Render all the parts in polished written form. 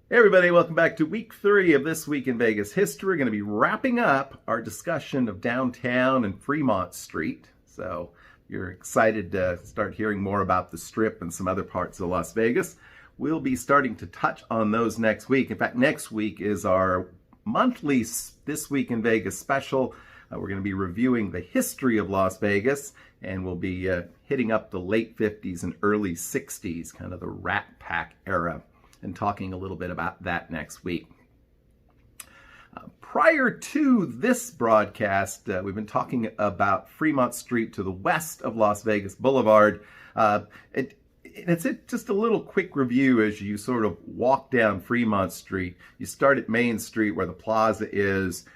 Hey everybody, welcome back to week 3 of This Week in Vegas History. We're going to be wrapping up our discussion of downtown and Fremont Street. So you're excited to start hearing more about the Strip and some other parts of Las Vegas. We'll be starting to touch on those next week. In fact, next week is our monthly This Week in Vegas special. We're going to be reviewing the history of Las Vegas, and we'll be hitting up the late 50s and early 60s, kind of the Rat Pack era, and talking a little bit about that next week. Prior to this broadcast, we've been talking about Fremont Street to the west of Las Vegas Boulevard. It's just a little quick review as you sort of walk down Fremont Street. You start at Main Street where the plaza is.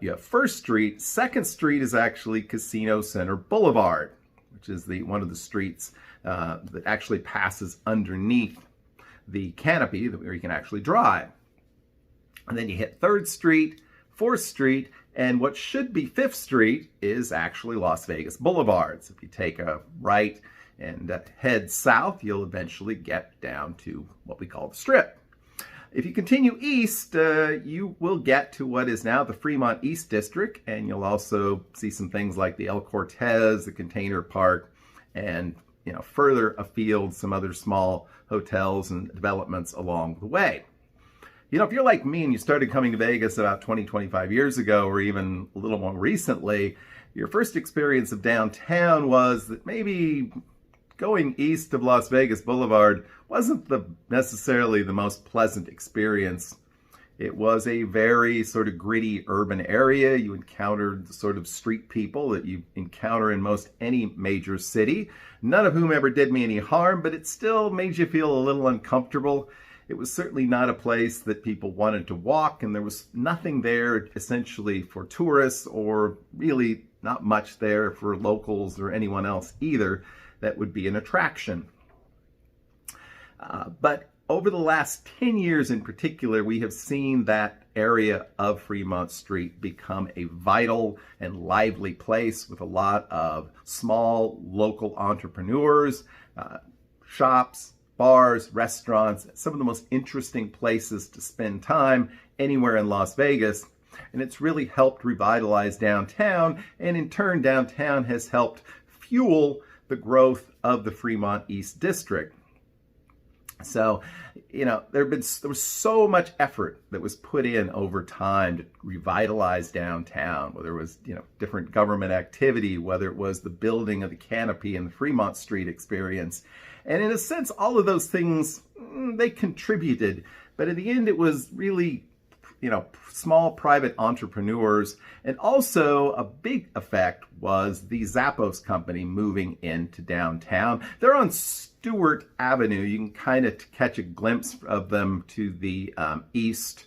You have First Street. Second Street is actually Casino Center Boulevard, which is one of the streets that actually passes underneath the canopy where you can actually drive. And then you hit 3rd Street, 4th Street, and what should be 5th Street is actually Las Vegas Boulevard. So if you take a right and head south, you'll eventually get down to what we call the Strip. If you continue east, you will get to what is now the Fremont East District, and you'll also see some things like the El Cortez, the Container Park, and further afield, some other small hotels and developments along the way. If you're like me and you started coming to Vegas about 25 years ago, or even a little more recently, your first experience of downtown was that maybe going east of Las Vegas Boulevard wasn't necessarily the most pleasant experience. It was a very sort of gritty urban area. You encountered the sort of street people that you encounter in most any major city, none of whom ever did me any harm, but it still made you feel a little uncomfortable. It was certainly not a place that people wanted to walk, and there was nothing there essentially for tourists, or really not much there for locals or anyone else either that would be an attraction. But over the last 10 years in particular, we have seen that area of Fremont Street become a vital and lively place with a lot of small local entrepreneurs, shops, bars, restaurants, some of the most interesting places to spend time anywhere in Las Vegas. And it's really helped revitalize downtown, and in turn, downtown has helped fuel the growth of the Fremont East District. So, there was so much effort that was put in over time to revitalize downtown, whether it was, different government activity, whether it was the building of the canopy and the Fremont Street experience. And in a sense, all of those things, they contributed. But in the end, it was really, small private entrepreneurs. And also a big effect was the Zappos company moving into downtown. They're on Stewart Avenue. You can kind of catch a glimpse of them to the east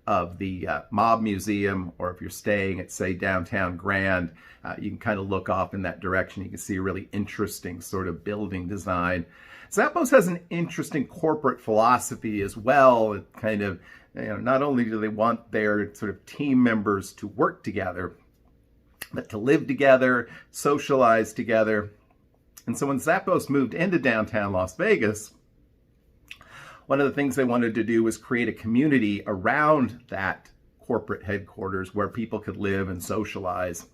of the Mob Museum, or if you're staying at, say, downtown Grand, you can kind of look off in that direction. You can see a really interesting sort of building design. Zappos has an interesting corporate philosophy as well. It kind of, not only do they want their sort of team members to work together, but to live together, socialize together. And so when Zappos moved into downtown Las Vegas, one of the things they wanted to do was create a community around that corporate headquarters where people could live and socialize.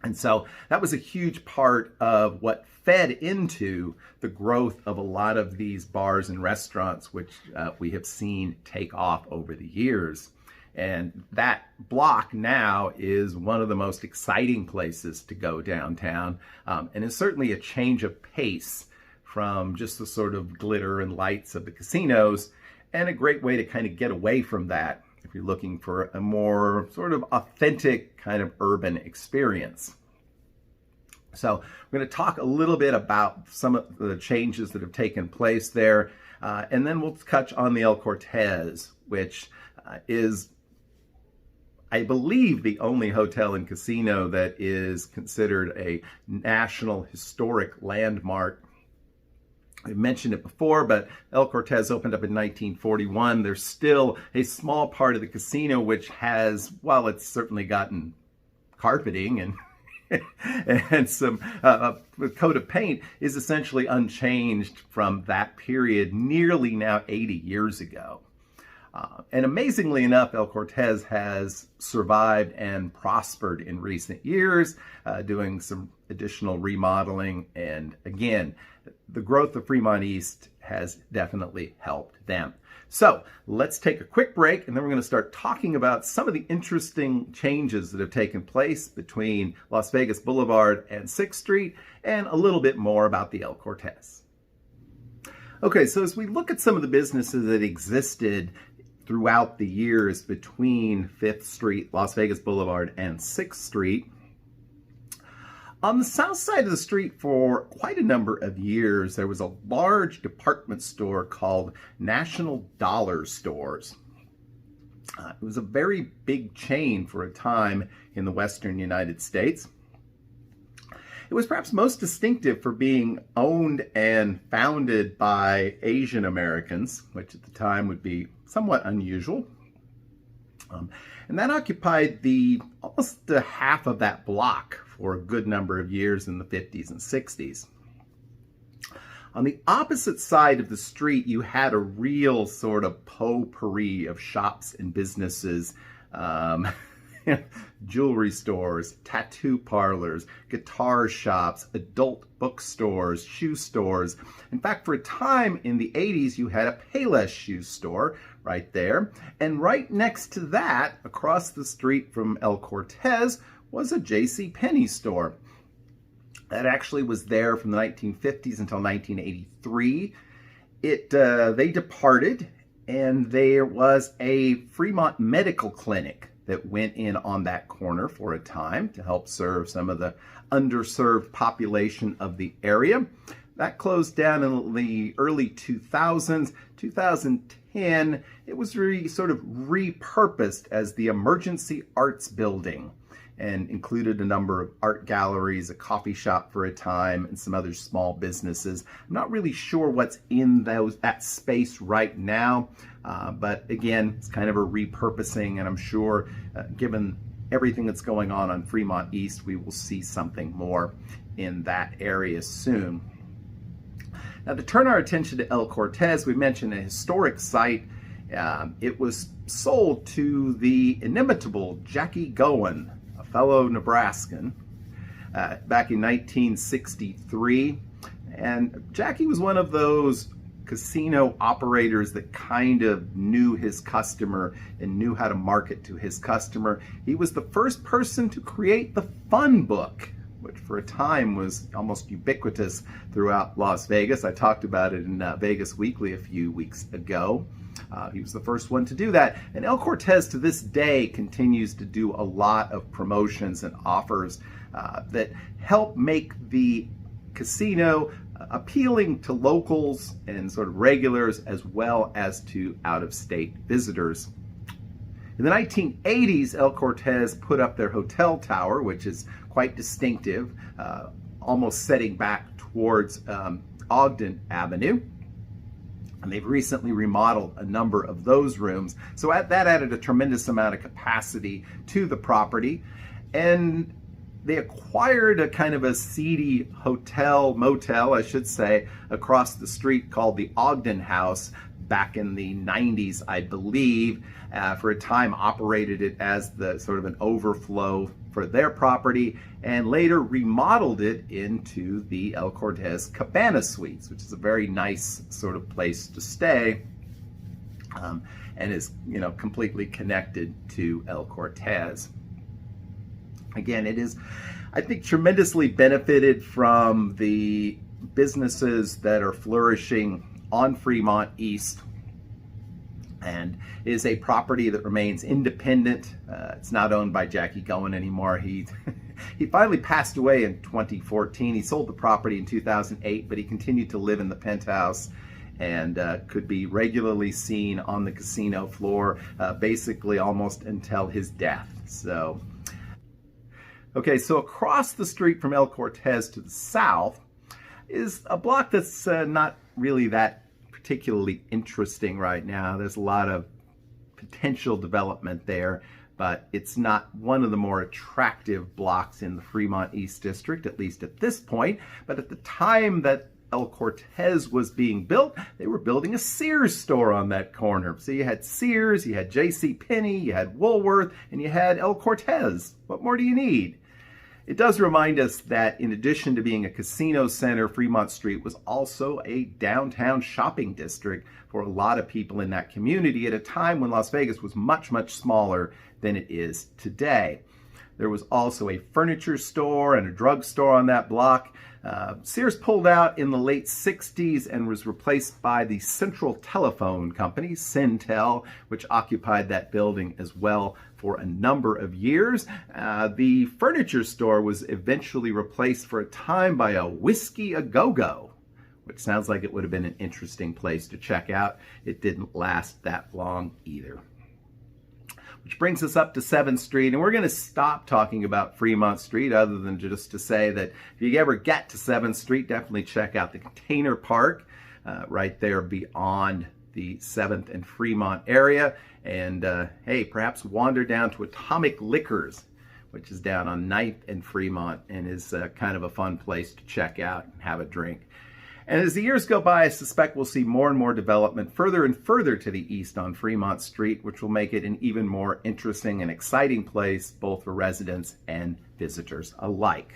And so that was a huge part of what fed into the growth of a lot of these bars and restaurants, which we have seen take off over the years. And that block now is one of the most exciting places to go downtown, and is certainly a change of pace from just the sort of glitter and lights of the casinos, and a great way to kind of get away from that if you're looking for a more sort of authentic kind of urban experience. So we're going to talk a little bit about some of the changes that have taken place there, and then we'll touch on the El Cortez, which is, I believe, the only hotel and casino that is considered a National Historic Landmark. I mentioned it before, but El Cortez opened up in 1941. There's still a small part of the casino which has, while it's certainly gotten carpeting and and some coat of paint, is essentially unchanged from that period nearly now 80 years ago. And amazingly enough, El Cortez has survived and prospered in recent years, doing some additional remodeling. And again, the growth of Fremont East has definitely helped them. So let's take a quick break, and then we're going to start talking about some of the interesting changes that have taken place between Las Vegas Boulevard and 6th Street, and a little bit more about the El Cortez. Okay, so as we look at some of the businesses that existed throughout the years between 5th Street, Las Vegas Boulevard, and 6th Street, on the south side of the street for quite a number of years, there was a large department store called National Dollar Stores. It was a very big chain for a time in the western United States. It was perhaps most distinctive for being owned and founded by Asian Americans, which at the time would be somewhat unusual. And that occupied almost the half of that block for a good number of years in the 50s and 60s. On the opposite side of the street, you had a real sort of potpourri of shops and businesses, jewelry stores, tattoo parlors, guitar shops, adult bookstores, shoe stores. In fact, for a time in the 80s, you had a Payless shoe store right there. And right next to that, across the street from El Cortez, was a JCPenney store. That actually was there from the 1950s until 1983. They departed, and there was a Fremont Medical Clinic that went in on that corner for a time to help serve some of the underserved population of the area. That closed down in the early 2000s. 2010, it was sort of repurposed as the Emergency Arts Building, and included a number of art galleries, a coffee shop for a time, and some other small businesses. I'm not really sure what's in that space right now, but again, it's kind of a repurposing, and I'm sure given everything that's going on Fremont East, we will see something more in that area soon. Now, to turn our attention to El Cortez, we mentioned a historic site. It was sold to the inimitable Jackie Goen, a fellow Nebraskan, back in 1963. And Jackie was one of those casino operators that kind of knew his customer and knew how to market to his customer. He was the first person to create the Fun Book, which for a time was almost ubiquitous throughout Las Vegas. I talked about it in Vegas Weekly a few weeks ago. He was the first one to do that. And El Cortez to this day continues to do a lot of promotions and offers that help make the casino appealing to locals and sort of regulars, as well as to out-of-state visitors. In the 1980s, El Cortez put up their hotel tower, which is quite distinctive, almost setting back towards Ogden Avenue. And they've recently remodeled a number of those rooms. So that added a tremendous amount of capacity to the property. And they acquired a kind of a seedy motel, I should say, across the street called the Ogden House back in the 90s, I believe. For a time operated it as the sort of an overflow for their property, and later remodeled it into the El Cortez Cabana Suites, which is a very nice sort of place to stay, and is, completely connected to El Cortez. Again, it is, I think, tremendously benefited from the businesses that are flourishing on Fremont East, and is a property that remains independent. It's not owned by Jackie Goen anymore. He finally passed away in 2014. He sold the property in 2008, but he continued to live in the penthouse and could be regularly seen on the casino floor, basically almost until his death. So, okay, so across the street from El Cortez to the south is a block that's not really that particularly interesting right now. There's a lot of potential development there, but it's not one of the more attractive blocks in the Fremont East District, at least at this point. But at the time that El Cortez was being built, they were building a Sears store on that corner. So you had Sears, you had J.C. Penney, you had Woolworth, and you had El Cortez. What more do you need? It does remind us that in addition to being a casino center, Fremont Street was also a downtown shopping district for a lot of people in that community at a time when Las Vegas was much, much smaller than it is today. There was also a furniture store and a drugstore on that block. Sears pulled out in the late 60s and was replaced by the Central Telephone Company, Centel, which occupied that building as well for a number of years. The furniture store was eventually replaced for a time by a Whiskey A Go-Go, which sounds like it would have been an interesting place to check out. It didn't last that long either. Which brings us up to 7th Street, and we're going to stop talking about Fremont Street other than just to say that if you ever get to 7th Street, definitely check out the Container Park right there beyond the 7th and Fremont area. And hey, perhaps wander down to Atomic Liquors, which is down on 9th and Fremont and is kind of a fun place to check out and have a drink. And as the years go by, I suspect we'll see more and more development further and further to the east on Fremont Street, which will make it an even more interesting and exciting place, both for residents and visitors alike.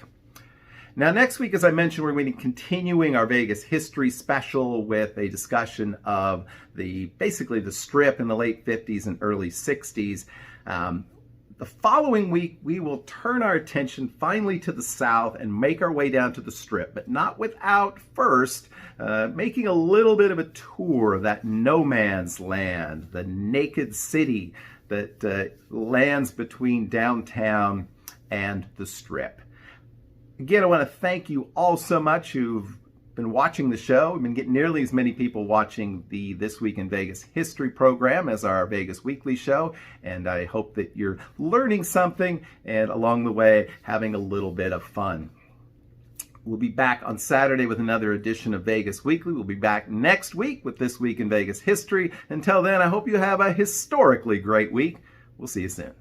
Now, next week, as I mentioned, we're going to be continuing our Vegas history special with a discussion of basically the Strip in the late 50s and early 60s. The following week, we will turn our attention finally to the south and make our way down to the Strip, but not without first making a little bit of a tour of that no man's land, the naked city that lands between downtown and the Strip. Again, I want to thank you all so much who've been watching the show. We've been getting nearly as many people watching the This Week in Vegas history program as our Vegas Weekly show, and I hope that you're learning something and along the way having a little bit of fun. We'll be back on Saturday with another edition of Vegas Weekly. We'll be back next week with This Week in Vegas history. Until then, I hope you have a historically great week. We'll see you soon.